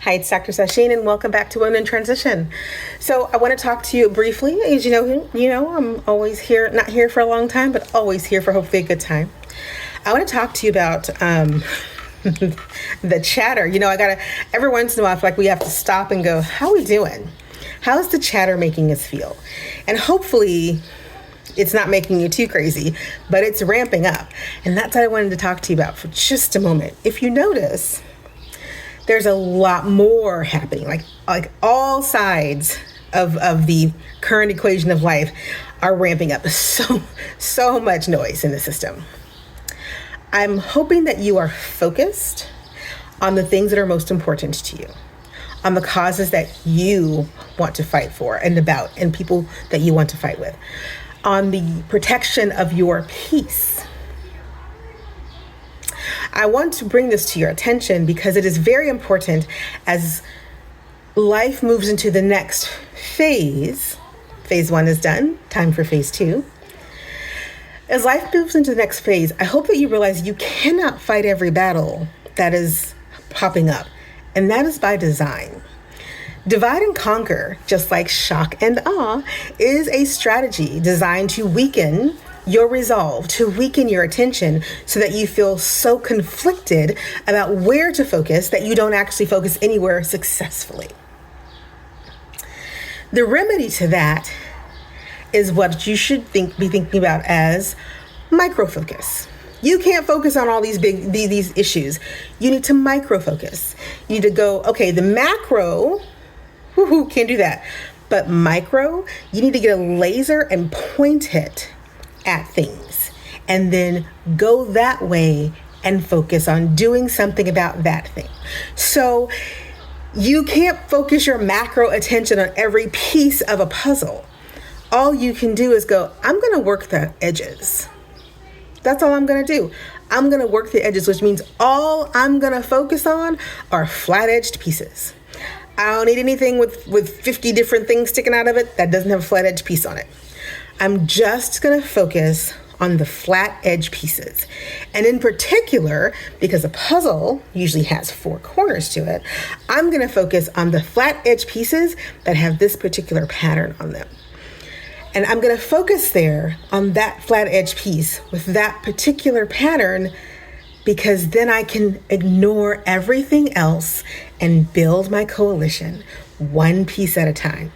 Hi, it's Dr. Sasheen, and welcome back to Women in Transition. So I want to talk to you briefly. As you know, I'm always here, not here for a long time, but always here for hopefully a good time. I want to talk to you about the chatter. Every once in a while, I feel like we have to stop and go, how are we doing? How's the chatter making us feel? And hopefully it's not making you too crazy, but it's ramping up. And that's what I wanted to talk to you about for just a moment. If you notice, there's a lot more happening, like all sides of the current equation of life are ramping up. So much noise in the system. I'm hoping that you are focused on the things that are most important to you, on the causes that you want to fight for and about, and people that you want to fight with, on the protection of your peace. I want to bring this to your attention because it is very important as life moves into the next phase. Phase 1 is done, time for phase 2. As life moves into the next phase, I hope that you realize you cannot fight every battle that is popping up, and that is by design. Divide and conquer, just like shock and awe, is a strategy designed to weaken your resolve, to weaken your attention so that you feel so conflicted about where to focus that you don't actually focus anywhere successfully. The remedy to that is what you should be thinking about as micro-focus. You can't focus on all these these issues. You need to micro-focus. You need to go, okay, the macro, can't do that. But micro, you need to get a laser and point it at things, and then go that way and focus on doing something about that thing. So you can't focus your macro attention on every piece of a puzzle. All you can do is go, I'm going to work the edges. That's all I'm going to do. I'm going to work the edges, which means all I'm going to focus on are flat-edged pieces. I don't need anything with 50 different things sticking out of it that doesn't have a flat-edged piece on it. I'm just going to focus on the flat edge pieces. And in particular, because a puzzle usually has 4 corners to it, I'm going to focus on the flat edge pieces that have this particular pattern on them. And I'm going to focus there on that flat edge piece with that particular pattern, because then I can ignore everything else and build my coalition one piece at a time.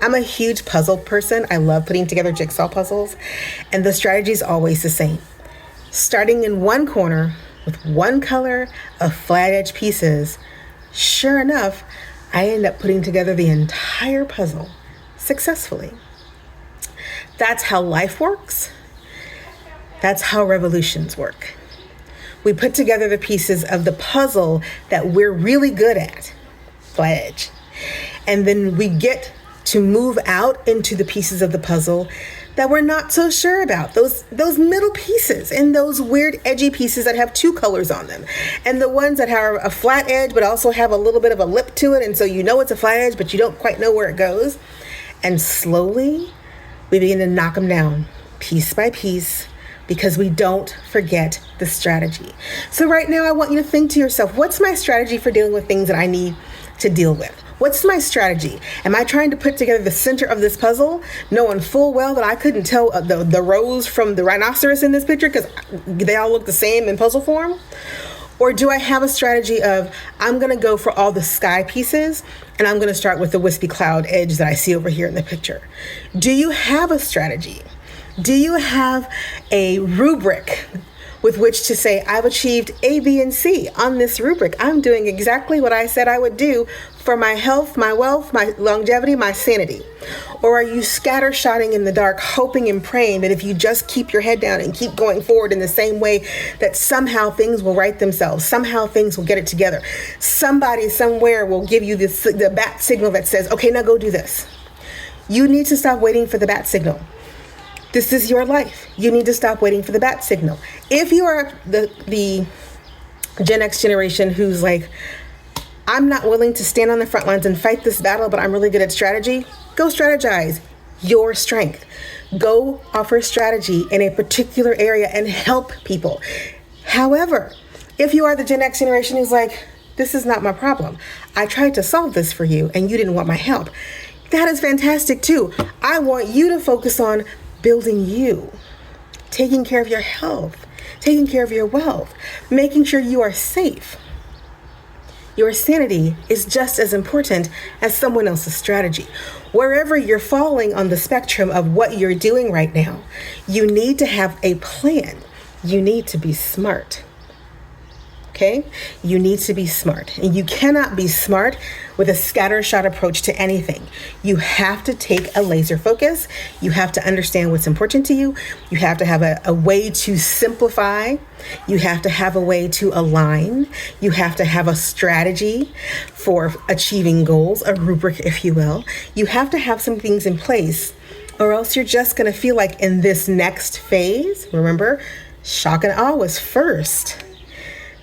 I'm a huge puzzle person. I love putting together jigsaw puzzles, and the strategy is always the same. Starting in one corner with one color of flat edge pieces, sure enough, I end up putting together the entire puzzle successfully. That's how life works. That's how revolutions work. We put together the pieces of the puzzle that we're really good at, flat edge, and then we get to move out into the pieces of the puzzle that we're not so sure about. Those middle pieces and those weird edgy pieces that have 2 colors on them. And the ones that have a flat edge but also have a little bit of a lip to it. And so you know it's a flat edge, but you don't quite know where it goes. And slowly we begin to knock them down piece by piece, because we don't forget the strategy. So right now I want you to think to yourself, what's my strategy for dealing with things that I need to deal with? What's my strategy? Am I trying to put together the center of this puzzle, knowing full well that I couldn't tell the rose from the rhinoceros in this picture because they all look the same in puzzle form? Or do I have a strategy of, I'm going to go for all the sky pieces, and I'm going to start with the wispy cloud edge that I see over here in the picture? Do you have a strategy? Do you have a rubric with which to say, I've achieved A, B, and C on this rubric? I'm doing exactly what I said I would do for my health, my wealth, my longevity, my sanity. Or are you scattershotting in the dark, hoping and praying that if you just keep your head down and keep going forward in the same way, that somehow things will right themselves, somehow things will get it together, somebody somewhere will give you the bat signal that says, okay, now go do this. You need to stop waiting for the bat signal. This is your life. You need to stop waiting for the bat signal. If you are the Gen X generation who's like, I'm not willing to stand on the front lines and fight this battle, but I'm really good at strategy, go strategize your strength. Go offer strategy in a particular area and help people. However, if you are the Gen X generation who's like, This is not my problem. I tried to solve this for you and you didn't want my help. That is fantastic too. I want you to focus on building you, taking care of your health, taking care of your wealth, making sure you are safe. Your sanity is just as important as someone else's strategy. Wherever you're falling on the spectrum of what you're doing right now, you need to have a plan. You need to be smart. Okay? You need to be smart. And you cannot be smart with a scattershot approach to anything. You have to take a laser focus. You have to understand what's important to you. You have to have a way to simplify. You have to have a way to align. You have to have a strategy for achieving goals, a rubric, if you will. You have to have some things in place, or else you're just going to feel like in this next phase, remember, shock and awe was first.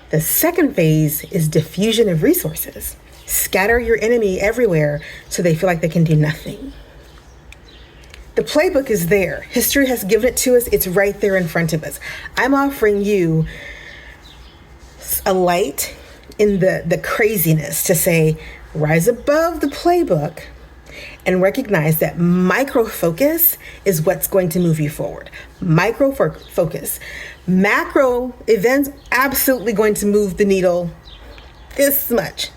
The second phase is diffusion of resources. Scatter your enemy everywhere so they feel like they can do nothing. The playbook is there. History has given it to us. It's right there in front of us. I'm offering you a light in the craziness to say, rise above the playbook and recognize that micro focus is what's going to move you forward. Micro focus. Macro events absolutely going to move the needle this much.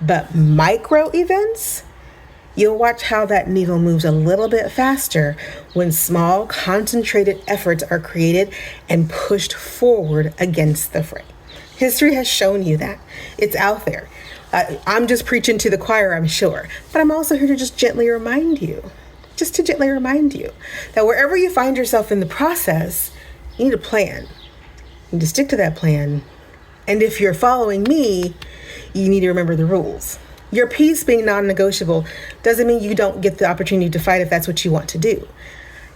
But micro events, you'll watch how that needle moves a little bit faster when small, concentrated efforts are created and pushed forward against the fray. History has shown you that. It's out there. I'm just preaching to the choir, I'm sure. But I'm also here to just gently remind you, that wherever you find yourself in the process, you need a plan. You need to stick to that plan. And if you're following me, you need to remember the rules. Your peace being non-negotiable doesn't mean you don't get the opportunity to fight if that's what you want to do.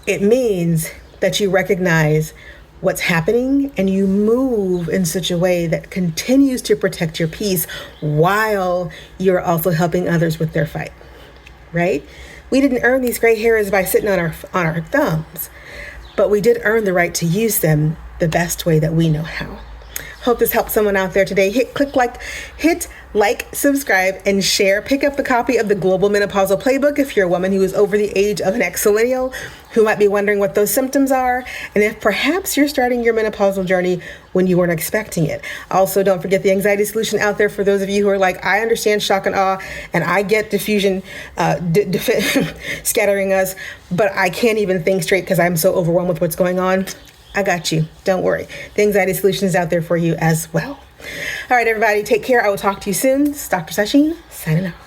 It means that you recognize what's happening and you move in such a way that continues to protect your peace while you're also helping others with their fight, right? We didn't earn these gray hairs by sitting on our thumbs, but we did earn the right to use them the best way that we know how. Hope this helps someone out there today. Hit like, subscribe, and share. Pick up the copy of the Global Menopausal Playbook if you're a woman who is over the age of an ex-millennial who might be wondering what those symptoms are, and if perhaps you're starting your menopausal journey when you weren't expecting it. Also, don't forget the anxiety solution out there for those of you who are like, I understand shock and awe, and I get diffusion scattering us, but I can't even think straight because I'm so overwhelmed with what's going on. I got you. Don't worry. The anxiety solution is out there for you as well. All right, everybody, take care. I will talk to you soon. It's Dr. Sasheen signing off.